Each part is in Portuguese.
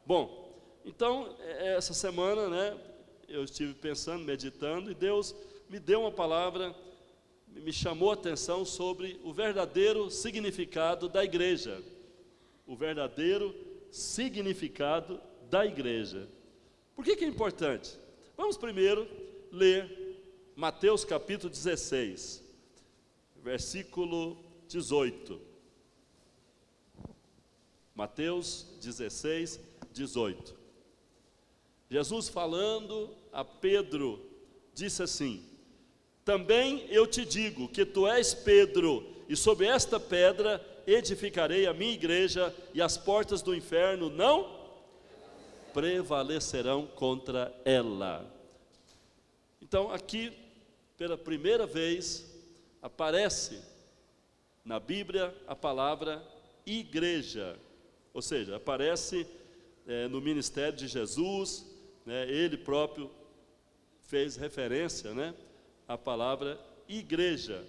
Bom, então, essa semana, né, eu estive pensando, meditando, e Deus me deu uma palavra, me chamou a atenção sobre o verdadeiro significado da igreja. O verdadeiro significado da igreja. Por que é importante? Vamos primeiro ler Mateus capítulo 16, versículo 18. Mateus 16, 18. Jesus falando a Pedro, disse assim: também eu te digo que tu és Pedro, e sobre esta pedra edificarei a minha igreja, e as portas do inferno não prevalecerão contra ela. Então aqui, pela primeira vez, aparece na Bíblia a palavra igreja, ou seja, aparece no ministério de Jesus, né, ele próprio fez referência, né, à palavra igreja.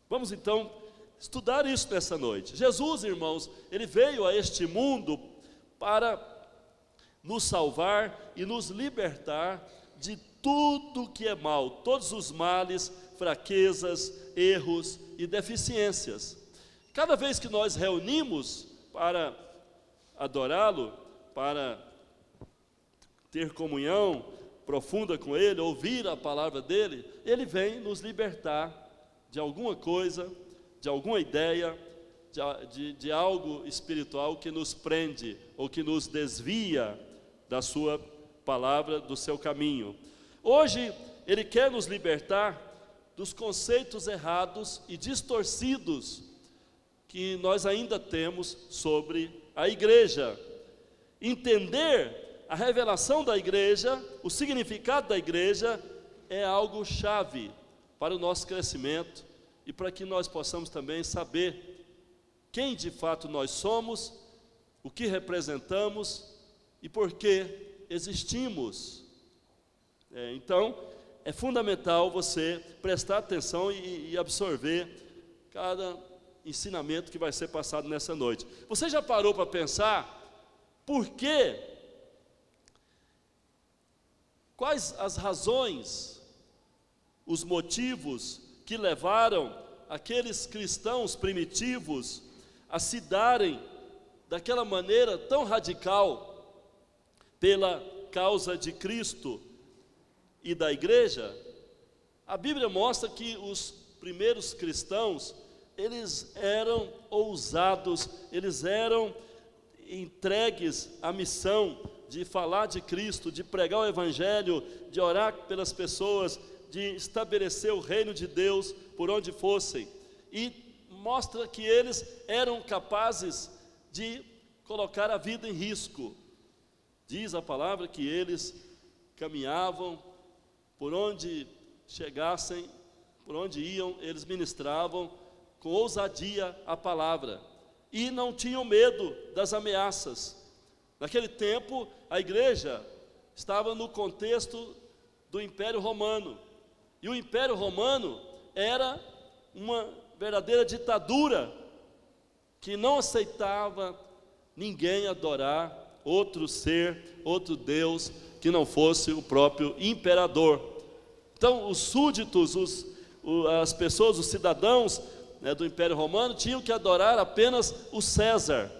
Vamos então estudar isso nessa noite. Jesus, irmãos, ele veio a este mundo para nos salvar e nos libertar de tudo que é mal, todos os males, fraquezas, erros e deficiências. Cada vez que nós reunimos para adorá-lo, para ter comunhão profunda com Ele, ouvir a palavra dEle, Ele vem nos libertar de alguma coisa, de alguma ideia, de algo espiritual que nos prende, ou que nos desvia da sua palavra, do seu caminho. Hoje, Ele quer nos libertar dos conceitos errados e distorcidos que nós ainda temos sobre a igreja. Entender a revelação da igreja, o significado da igreja, é algo chave para o nosso crescimento e para que nós possamos também saber quem de fato nós somos, o que representamos e por que existimos. Então, é fundamental você prestar atenção e absorver cada ensinamento que vai ser passado nessa noite. Você já parou para pensar por quê? Quais as razões, os motivos que levaram aqueles cristãos primitivos a se darem daquela maneira tão radical pela causa de Cristo e da igreja? A Bíblia mostra que os primeiros cristãos, eles eram ousados, eles eram entregues à missão de falar de Cristo, de pregar o Evangelho, de orar pelas pessoas, de estabelecer o reino de Deus por onde fossem. E mostra que eles eram capazes de colocar a vida em risco. Diz a palavra que eles caminhavam, por onde chegassem, por onde iam, eles ministravam com ousadia a palavra, e não tinham medo das ameaças. Naquele tempo, a igreja estava no contexto do Império Romano, e o Império Romano era uma verdadeira ditadura, que não aceitava ninguém adorar outro ser, outro Deus, que não fosse o próprio imperador. Então, os súditos, as pessoas, os cidadãos, né, do Império Romano, tinham que adorar apenas o César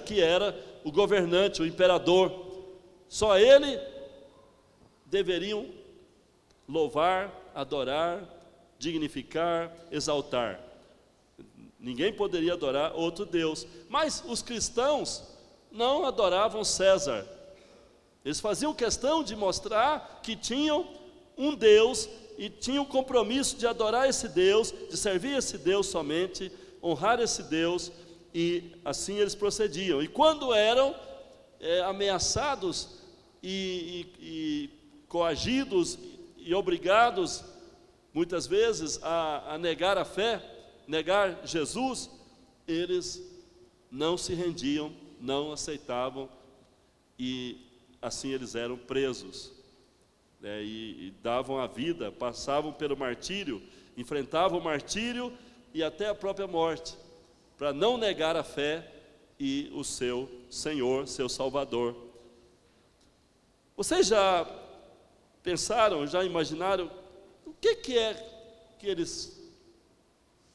que era o governante, o imperador. Só ele deveriam louvar, adorar, dignificar, exaltar. Ninguém poderia adorar outro Deus. Mas os cristãos não adoravam César. Eles faziam questão de mostrar que tinham um Deus e tinham o compromisso de adorar esse Deus, de servir esse Deus somente, honrar esse Deus, e assim eles procediam. E quando eram ameaçados e coagidos e obrigados, muitas vezes, a negar a fé, negar Jesus, eles não se rendiam, não aceitavam, e assim eles eram presos. E davam a vida, passavam pelo martírio, enfrentavam o martírio e até a própria morte, para não negar a fé e o seu Senhor, seu Salvador. Vocês já pensaram, já imaginaram o que é que eles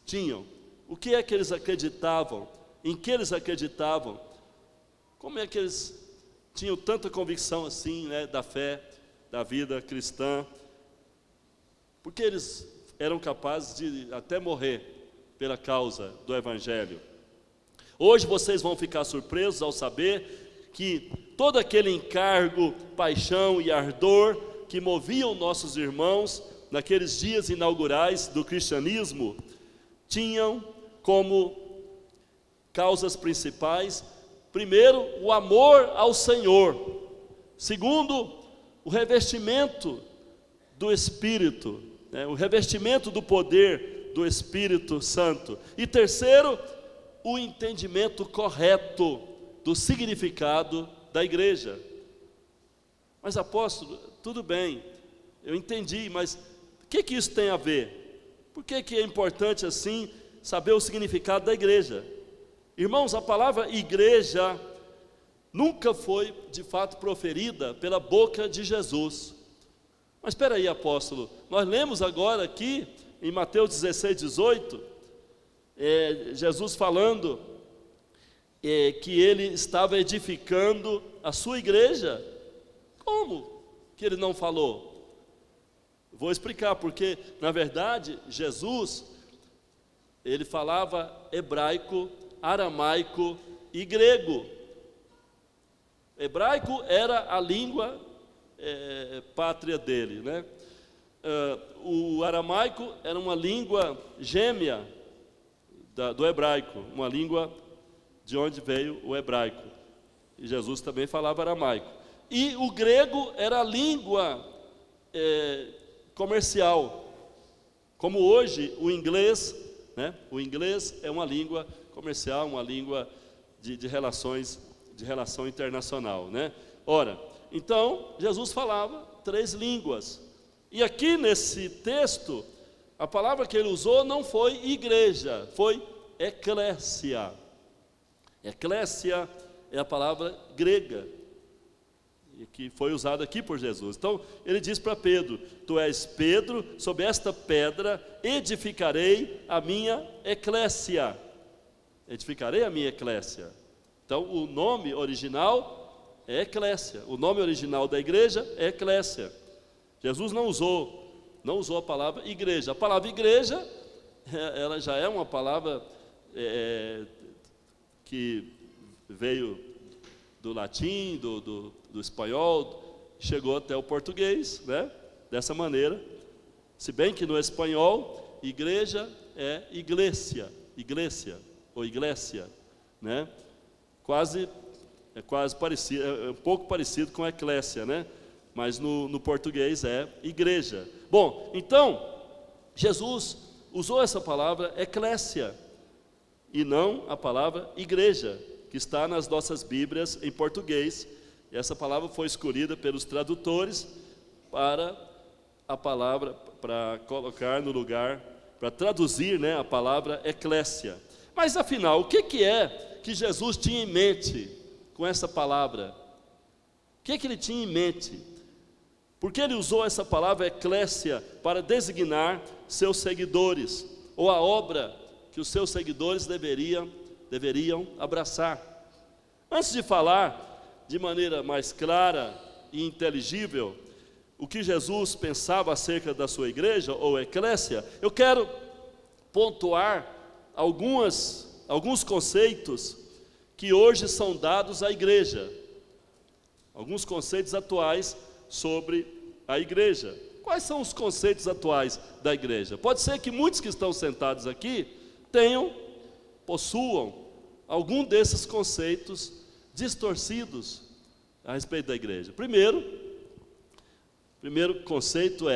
tinham? O que é que eles acreditavam? Em que eles acreditavam? Como é que eles tinham tanta convicção assim, né, da fé, da vida cristã? Porque eles eram capazes de até morrer pela causa do Evangelho. Hoje vocês vão ficar surpresos ao saber que todo aquele encargo, paixão e ardor que moviam nossos irmãos naqueles dias inaugurais do cristianismo, tinham como causas principais, primeiro, o amor ao Senhor; segundo, o revestimento do Espírito, né, o revestimento do poder do Espírito Santo; e terceiro, o entendimento correto do significado da igreja. Mas apóstolo, tudo bem, eu entendi, mas o que isso tem a ver? Por que é importante assim saber o significado da igreja? Irmãos, a palavra igreja nunca foi de fato proferida pela boca de Jesus. Mas espera aí, apóstolo, nós lemos agora aqui em Mateus 16, 18, Jesus falando que ele estava edificando a sua igreja. Como que ele não falou? Vou explicar, porque na verdade Jesus, ele falava hebraico, aramaico e grego. Hebraico era a língua pátria dele, né? O aramaico era uma língua gêmea do hebraico, uma língua de onde veio o hebraico. E Jesus também falava aramaico. E o grego era a língua comercial, como hoje o inglês, né? O inglês é uma língua comercial, uma língua de relação internacional, né? Ora, então Jesus falava 3 línguas. E aqui nesse texto, a palavra que ele usou não foi igreja, foi eclésia. Eclésia é a palavra grega que foi usada aqui por Jesus. Então ele diz para Pedro: tu és Pedro, sobre esta pedra edificarei a minha eclésia. Edificarei a minha eclésia. Então o nome original é eclésia. O nome original da igreja é eclésia. Jesus não usou a palavra igreja. A palavra igreja, ela já é uma palavra que veio do latim, do espanhol, chegou até o português, né? Dessa maneira. Se bem que no espanhol, igreja é iglesia ou iglesia, né? É quase parecido, é um pouco parecido com eclésia, né? Mas no português é igreja. Bom, então, Jesus usou essa palavra eclésia e não a palavra igreja, que está nas nossas Bíblias em português. E essa palavra foi escolhida pelos tradutores para a palavra, para colocar no lugar, para traduzir, né, a palavra eclésia. Mas afinal, o que é que Jesus tinha em mente com essa palavra? O que ele tinha em mente? Porque ele usou essa palavra eclésia para designar seus seguidores, ou a obra que os seus seguidores deveriam abraçar. Antes de falar de maneira mais clara e inteligível o que Jesus pensava acerca da sua igreja, ou eclésia, eu quero pontuar alguns conceitos que hoje são dados à igreja, alguns conceitos atuais sobre a igreja. Quais são os conceitos atuais da igreja? Pode ser que muitos que estão sentados aqui possuam algum desses conceitos distorcidos a respeito da igreja. Primeiro conceito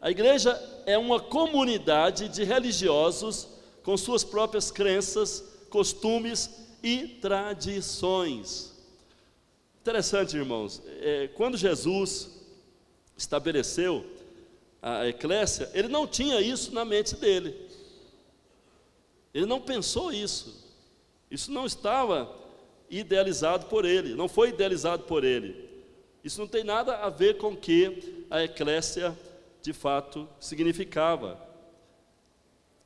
a igreja é uma comunidade de religiosos com suas próprias crenças, costumes e tradições. Interessante, irmãos, quando Jesus estabeleceu a eclésia, ele não tinha isso na mente dele. Ele não pensou isso. Isso não estava idealizado por ele, não foi idealizado por ele. Isso não tem nada a ver com o que a eclésia de fato significava.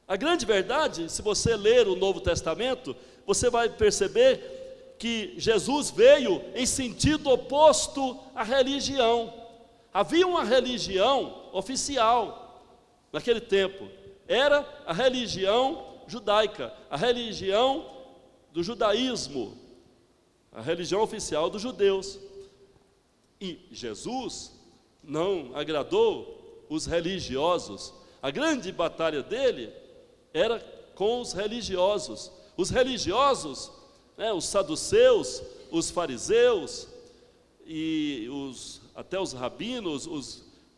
A grande verdade, se você ler o Novo Testamento, você vai perceber que Jesus veio em sentido oposto à religião. Havia uma religião oficial naquele tempo, era a religião judaica, a religião do judaísmo, a religião oficial dos judeus. E Jesus não agradou os religiosos. A grande batalha dele era com os religiosos. Os religiosos, os saduceus, os fariseus e até os rabinos,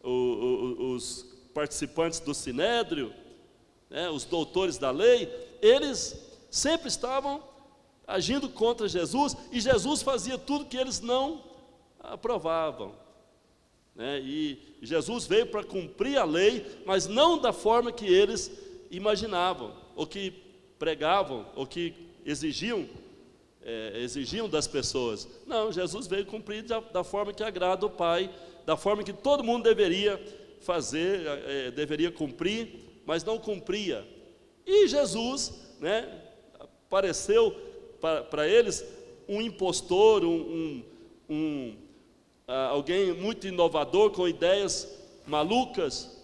os participantes do sinédrio, os doutores da lei, eles sempre estavam agindo contra Jesus, e Jesus fazia tudo que eles não aprovavam. E Jesus veio para cumprir a lei, mas não da forma que eles imaginavam, ou que pregavam, ou que exigiam das pessoas. Não, Jesus veio cumprir da forma que agrada o Pai, da forma que todo mundo deveria fazer, deveria cumprir, mas não cumpria. E Jesus, pareceu para eles um impostor, alguém muito inovador, com ideias malucas,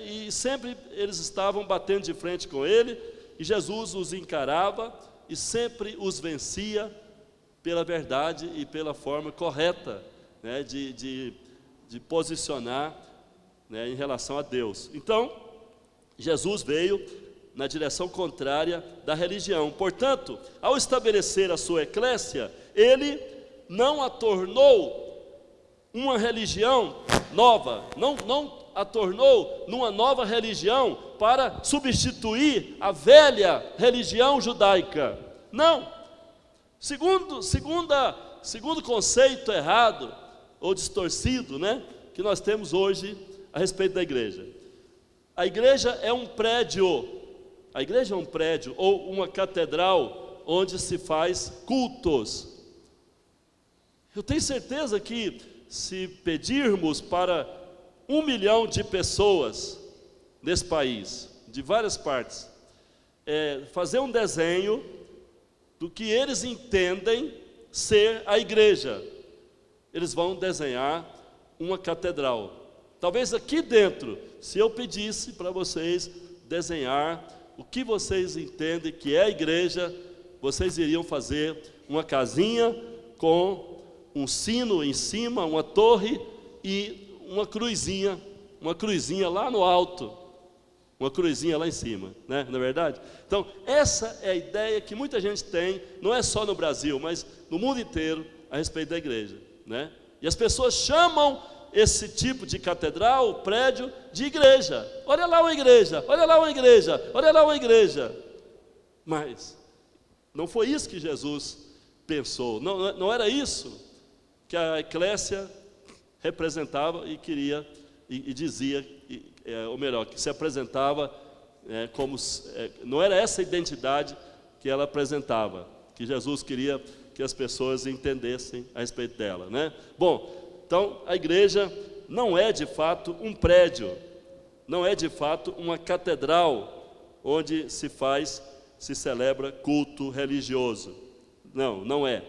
e sempre eles estavam batendo de frente com ele, e Jesus os encarava e sempre os vencia pela verdade e pela forma correta, de posicionar, em relação a Deus. Então, Jesus veio na direção contrária da religião. Portanto, ao estabelecer a sua eclésia, ele não a tornou uma religião nova, não a tornou numa nova religião para substituir a velha religião judaica. Não. Segundo conceito errado ou distorcido, que nós temos hoje a respeito da igreja. A igreja é um prédio. A igreja é um prédio ou uma catedral onde se faz cultos. Eu tenho certeza que se pedirmos para 1 milhão de pessoas nesse país, de várias partes, fazer um desenho do que eles entendem ser a igreja, eles vão desenhar uma catedral. Talvez aqui dentro, se eu pedisse para vocês desenhar o que vocês entendem que é a igreja, vocês iriam fazer uma casinha com um sino em cima, uma torre e uma cruzinha lá no alto, uma cruzinha lá em cima, não é verdade? Então, essa é a ideia que muita gente tem, não é só no Brasil, mas no mundo inteiro, a respeito da igreja, E as pessoas chamam esse tipo de catedral, prédio, de igreja. Olha lá uma igreja, olha lá uma igreja, olha lá uma igreja. Mas não foi isso que Jesus pensou, não era isso que a eclésia representava e queria, e dizia, ou melhor, que se apresentava como, não era essa identidade que ela apresentava, que Jesus queria que as pessoas entendessem a respeito dela, Bom, então a igreja não é de fato um prédio, não é de fato uma catedral onde se celebra culto religioso. Não é.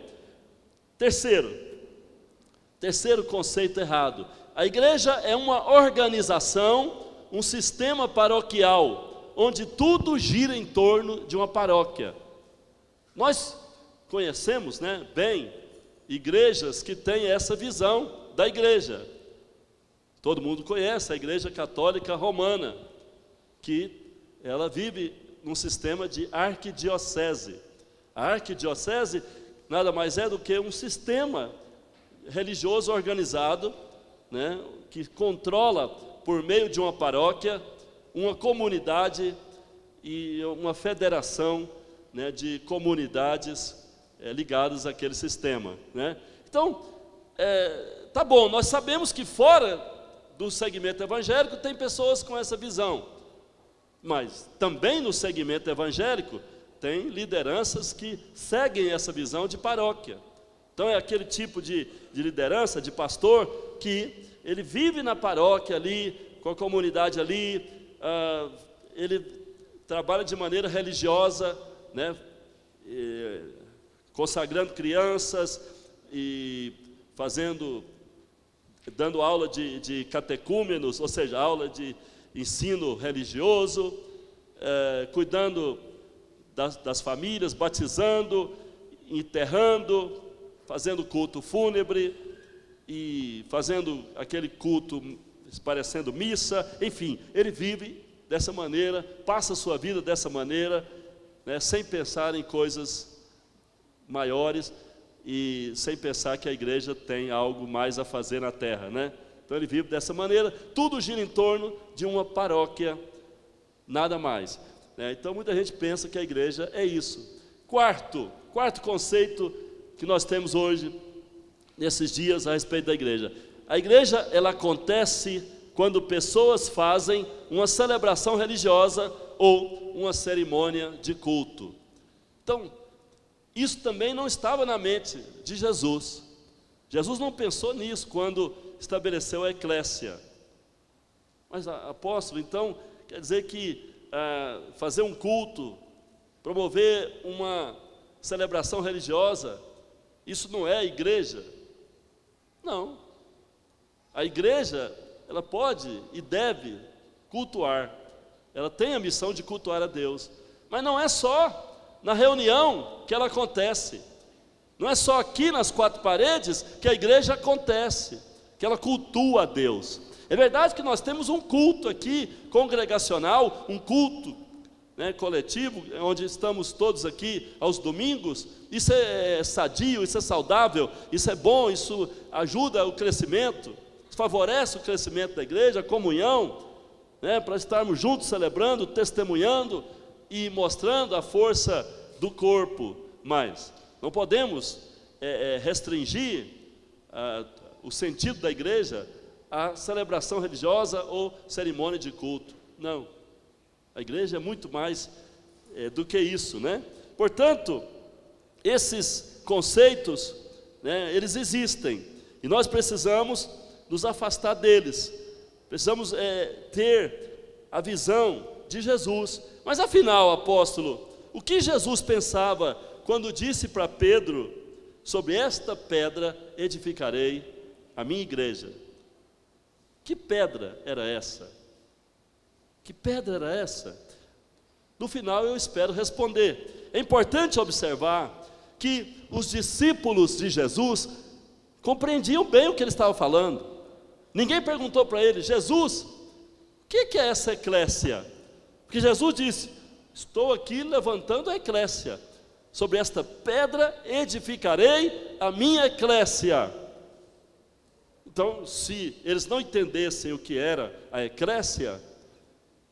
Terceiro conceito errado. A igreja é uma organização, um sistema paroquial, onde tudo gira em torno de uma paróquia. Nós conhecemos, bem, igrejas que têm essa visão da igreja. Todo mundo conhece a Igreja Católica Romana, que ela vive num sistema de arquidiocese. A arquidiocese nada mais é do que um sistema religioso organizado, que controla, por meio de uma paróquia, uma comunidade e uma federação, de comunidades ligadas àquele sistema, Então, tá bom, nós sabemos que fora do segmento evangélico tem pessoas com essa visão, mas também no segmento evangélico tem lideranças que seguem essa visão de paróquia. Então é aquele tipo de liderança, de pastor, que ele vive na paróquia ali, com a comunidade ali, ele trabalha de maneira religiosa, né, consagrando crianças e dando aula de catecúmenos, ou seja, aula de ensino religioso, cuidando das famílias, batizando, enterrando, fazendo culto fúnebre e fazendo aquele culto parecendo missa, enfim, ele vive dessa maneira, passa a sua vida dessa maneira, né, sem pensar em coisas maiores e sem pensar que a igreja tem algo mais a fazer na terra, né? Então ele vive dessa maneira, tudo gira em torno de uma paróquia, nada mais, né? Então muita gente pensa que a igreja é isso. Quarto conceito que nós temos hoje, nesses dias, a respeito da igreja. A igreja, ela acontece quando pessoas fazem uma celebração religiosa ou uma cerimônia de culto. Então, isso também não estava na mente de Jesus. Jesus não pensou nisso quando estabeleceu a eclésia. Mas, apóstolo, então, quer dizer que fazer um culto, promover uma celebração religiosa, isso não é a igreja? Não. A igreja, ela pode e deve cultuar. Ela tem a missão de cultuar a Deus. Mas não é só na reunião que ela acontece. Não é só aqui nas quatro paredes que a igreja acontece, que ela cultua a Deus. É verdade que nós temos um culto aqui, congregacional, um culto, né, coletivo, onde estamos todos aqui aos domingos. Isso é sadio, isso é saudável, isso é bom, isso ajuda o crescimento, favorece o crescimento da igreja, a comunhão, né, para estarmos juntos celebrando, testemunhando e mostrando a força do corpo. Mas não podemos restringir o sentido da igreja à celebração religiosa ou cerimônia de culto. Não. A igreja é muito mais do que isso, né? Portanto, esses conceitos, né, eles existem e nós precisamos nos afastar deles. Precisamos ter a visão de Jesus. Mas afinal, apóstolo, o que Jesus pensava quando disse para Pedro: sobre esta pedra edificarei a minha igreja? Que pedra era essa? Que pedra era essa? No final eu espero responder. É importante observar que os discípulos de Jesus compreendiam bem o que ele estava falando. Ninguém perguntou para ele: Jesus, o que é essa eclésia? Porque Jesus disse: estou aqui levantando a eclésia. Sobre esta pedra edificarei a minha eclésia. Então, se eles não entendessem o que era a eclésia,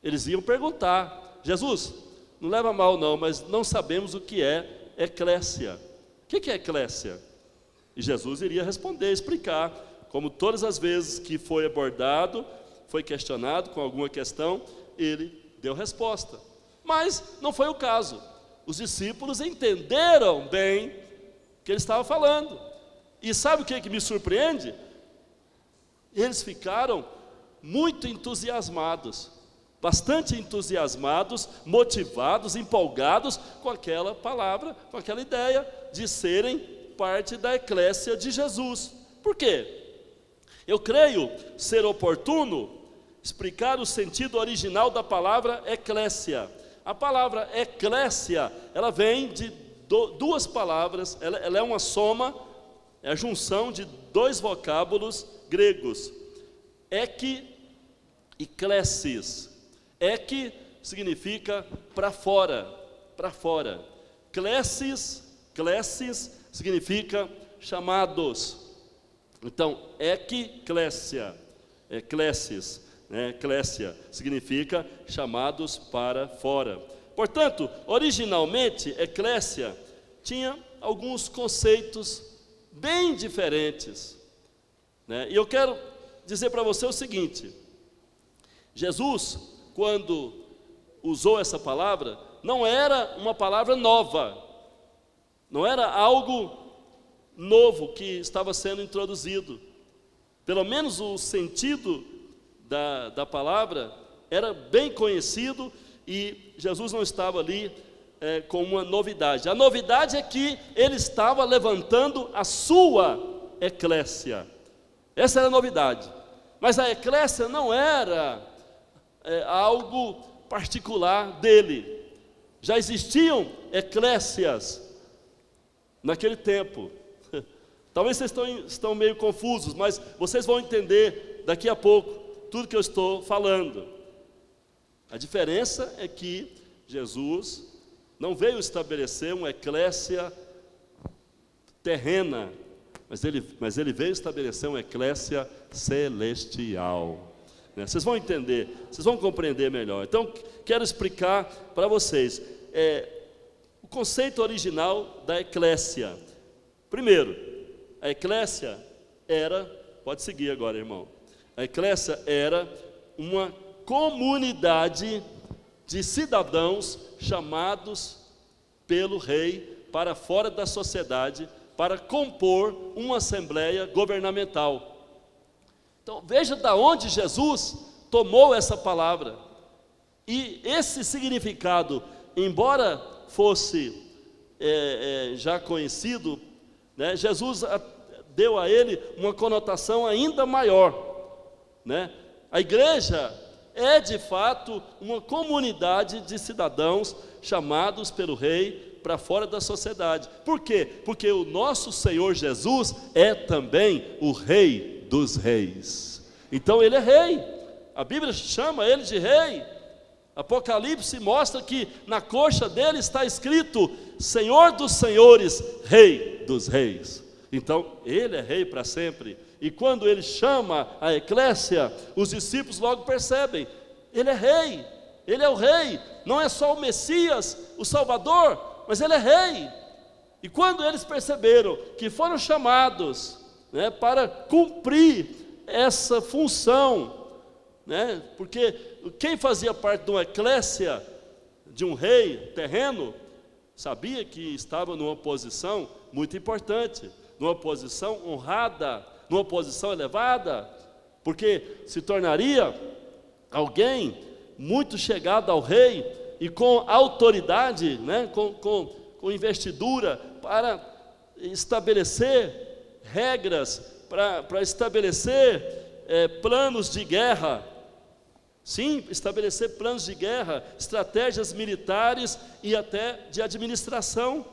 eles iam perguntar: Jesus, não leva mal não, mas não sabemos o que é eclésia. O que é eclésia? E Jesus iria responder, explicar, como todas as vezes que foi abordado, foi questionado com alguma questão, ele deu resposta. Mas não foi o caso. Os discípulos entenderam bem o que ele estava falando. E sabe o que me surpreende? Eles ficaram muito entusiasmados, bastante entusiasmados, motivados, empolgados com aquela palavra, com aquela ideia de serem parte da eclésia de Jesus. Por quê? Eu creio ser oportuno explicar o sentido original da palavra eclésia. A palavra eclésia, ela vem de duas palavras, ela é uma soma, é a junção de dois vocábulos gregos, ek e klesis. Ek significa para fora, para fora. Klesis significa chamados. Então, eclésia, eclésis, né? Eclésia significa chamados para fora. Portanto, originalmente, eclésia tinha alguns conceitos bem diferentes, né? E eu quero dizer para você o seguinte: Jesus, quando usou essa palavra, não era uma palavra nova, não era algo novo que estava sendo introduzido. Pelo menos o sentido da palavra era bem conhecido e Jesus não estava ali com uma novidade. A novidade é que ele estava levantando a sua eclésia. Essa era a novidade. Mas a eclésia não era algo particular dele. Já existiam eclésias naquele tempo. Talvez vocês estão meio confusos, mas vocês vão entender daqui a pouco tudo que eu estou falando. A diferença é que Jesus não veio estabelecer uma eclésia terrena, mas ele veio estabelecer uma eclésia celestial. Vocês vão entender, vocês vão compreender melhor. Então, quero explicar para vocês o conceito original da eclésia. Primeiro, a eclésia era, pode seguir agora, irmão. A eclésia era uma comunidade de cidadãos chamados pelo rei para fora da sociedade, para compor uma assembleia governamental. Então, veja de onde Jesus tomou essa palavra. E esse significado, embora fosse já conhecido, né, Jesus deu a ele uma conotação ainda maior, né? A igreja é de fato uma comunidade de cidadãos chamados pelo rei para fora da sociedade. Por quê? Porque o nosso Senhor Jesus é também o Rei dos Reis. Então ele é rei, a Bíblia chama ele de rei. Apocalipse mostra que na coxa dele está escrito Senhor dos Senhores, Rei dos Reis. Então ele é rei para sempre. E quando ele chama a eclésia, os discípulos logo percebem, ele é rei, ele é o rei, não é só o Messias, o Salvador, mas ele é rei. E quando eles perceberam que foram chamados, né, para cumprir essa função, né, porque quem fazia parte de uma eclésia, de um rei terreno, sabia que estava numa posição muito importante, numa posição honrada, numa posição elevada, porque se tornaria alguém muito chegado ao rei e com autoridade, né, com investidura para estabelecer regras, para estabelecer planos de guerra. Sim, estabelecer planos de guerra, estratégias militares e até de administração.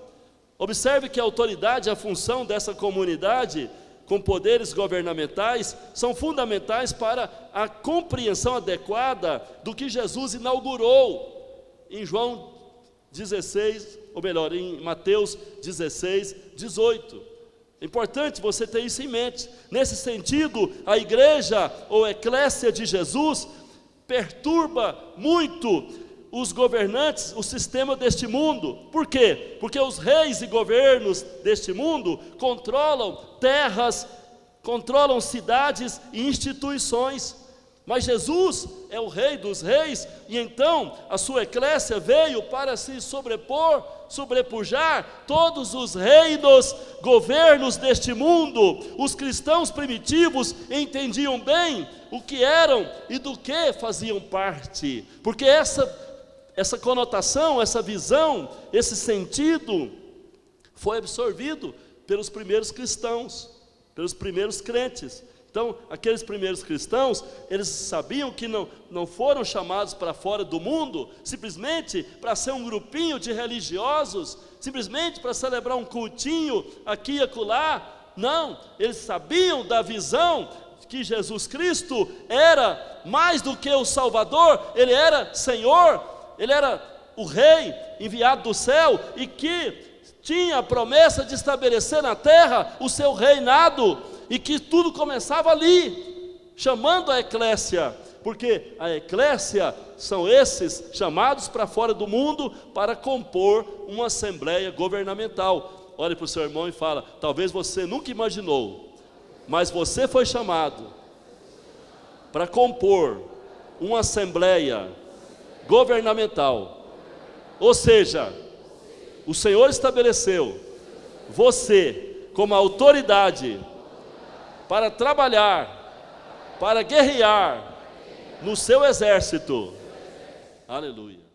Observe que a autoridade e a função dessa comunidade com poderes governamentais são fundamentais para a compreensão adequada do que Jesus inaugurou em João 16, ou melhor, em Mateus 16, 18. É importante você ter isso em mente. Nesse sentido, a igreja ou eclésia de Jesus perturba muito os governantes, o sistema deste mundo. Por quê? Porque os reis e governos deste mundo controlam terras, controlam cidades e instituições. Mas Jesus é o Rei dos Reis, e então a sua eclésia veio para se sobrepujar todos os reinos, governos deste mundo. Os cristãos primitivos entendiam bem o que eram e do que faziam parte, porque essa conotação, essa visão, esse sentido foi absorvido pelos primeiros cristãos, pelos primeiros crentes. Então, aqueles primeiros cristãos, eles sabiam que não foram chamados para fora do mundo simplesmente para ser um grupinho de religiosos, simplesmente para celebrar um cultinho aqui e acolá. Não, eles sabiam da visão que Jesus Cristo era mais do que o Salvador, Ele era Senhor, Ele era o Rei enviado do céu e que tinha a promessa de estabelecer na terra o seu reinado, e que tudo começava ali, chamando a eclésia, porque a eclésia são esses chamados para fora do mundo para compor uma assembleia governamental. Olhe para o seu irmão e fala: talvez você nunca imaginou, mas você foi chamado para compor uma assembleia governamental. Ou seja, o Senhor estabeleceu você como autoridade para trabalhar, para guerrear no seu exército. Aleluia.